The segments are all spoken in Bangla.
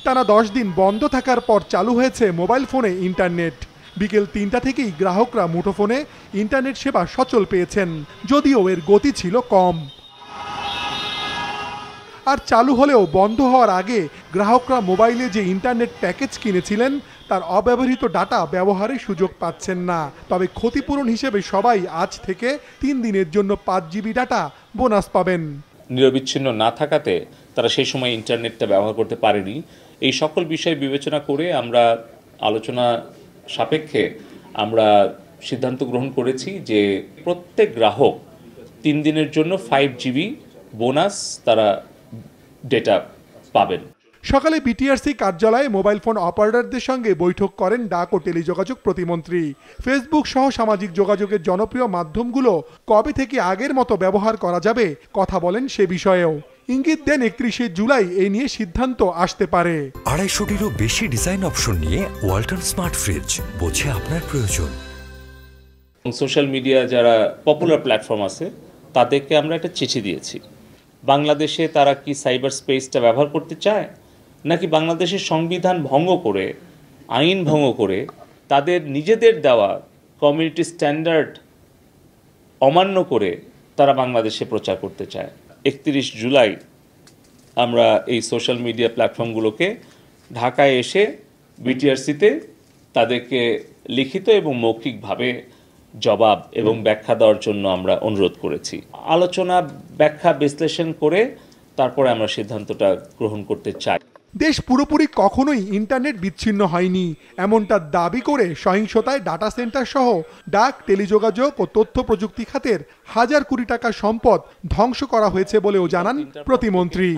টানা 10 দিন বন্ধ থাকার পর চালু হয়েছে মোবাইল ফোনে ইন্টারনেট। বিকেল 3টা থেকেই গ্রাহকরা মুঠোফোনে ইন্টারনেট সেবা সচল পেয়েছেন, যদিও এর গতি ছিল কম। আর চালু হলেও বন্ধ হওয়ার আগে গ্রাহকরা মোবাইলে যে ইন্টারনেট প্যাকেজ কিনেছিলেন তার অব্যবহৃত ডাটা ব্যবহারের সুযোগ পাচ্ছেন না। তবে ক্ষতিপূরণ হিসেবে সবাই আজ থেকে 3 দিনের জন্য 5 জিবি ডাটা বোনাস পাবেন। নিরবিচ্ছিন্ন না থাকাতে তারা সেই সময় ইন্টারনেটটা ব্যবহার করতে পারেনি। এই সকল বিষয় বিবেচনা করে আমরা আলোচনা সাপেক্ষে আমরা সিদ্ধান্ত গ্রহণ করেছি যে প্রত্যেক গ্রাহক 3 দিনের জন্য 5 জিবি বোনাস তারা ডেটা পাবেন। সকালে বিটিআরসি কার্যালয়ে মোবাইল ফোন অপারেটরদের সঙ্গে বৈঠক করেন ডাক ও টেলিযোগাযোগ প্রতিমন্ত্রী। ফেসবুক সহ সামাজিক যোগাযোগের জনপ্রিয় মাধ্যমগুলো কবে থেকে আগের মতো ব্যবহার করা যাবে কথা বলেন সে বিষয়েও। ইঙ্গিত দেন 31শে জুলাই এই নিয়ে সিদ্ধান্ত আসতে পারে। 250-টিরও বেশি ডিজাইন অপশন নিয়ে ওয়ালটন স্মার্ট ফ্রিজ, বোঝে আপনার প্রয়োজন। সোশ্যাল মিডিয়া যারা পপুলার প্ল্যাটফর্ম আছে তাদেরকে আমরা একটা চিঠি দিয়েছি। বাংলাদেশে তারা কি সাইবার স্পেসটা ব্যবহার করতে চায়, নাকি বাংলাদেশের সংবিধান ভঙ্গ করে, আইন ভঙ্গ করে তাদের নিজেদের দেওয়া কমিউনিটি স্ট্যান্ডার্ড অমান্য করে তারা বাংলাদেশে প্রচার করতে চায়। 31 জুলাই আমরা এই সোশ্যাল মিডিয়া প্ল্যাটফর্মগুলোকে ঢাকায় এসে বিটিআরসিতে তাদেরকে লিখিত এবং মৌখিকভাবে জবাব এবং ব্যাখ্যা দেওয়ার জন্য আমরা অনুরোধ করেছি। আলোচনা, ব্যাখ্যা, বিশ্লেষণ করে তারপরে আমরা সিদ্ধান্তটা গ্রহণ করতে চাই। দেশ পুরোপুরি কখনোই ইন্টারনেট বিচ্ছিন্ন হয়নি এমনটা দাবি করে সহিংসতায় ডাটা সেন্টার সহ ডাক, টেলিযোগাযোগ ও তথ্য প্রযুক্তি খাতের হাজার কোটি টাকার সম্পদ ধ্বংস করা হয়েছে বলেও জানান প্রতিমন্ত্রী।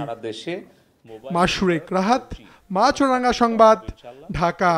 মাশরুক রাহাত, মাছরাঙা সংবাদ, ঢাকা।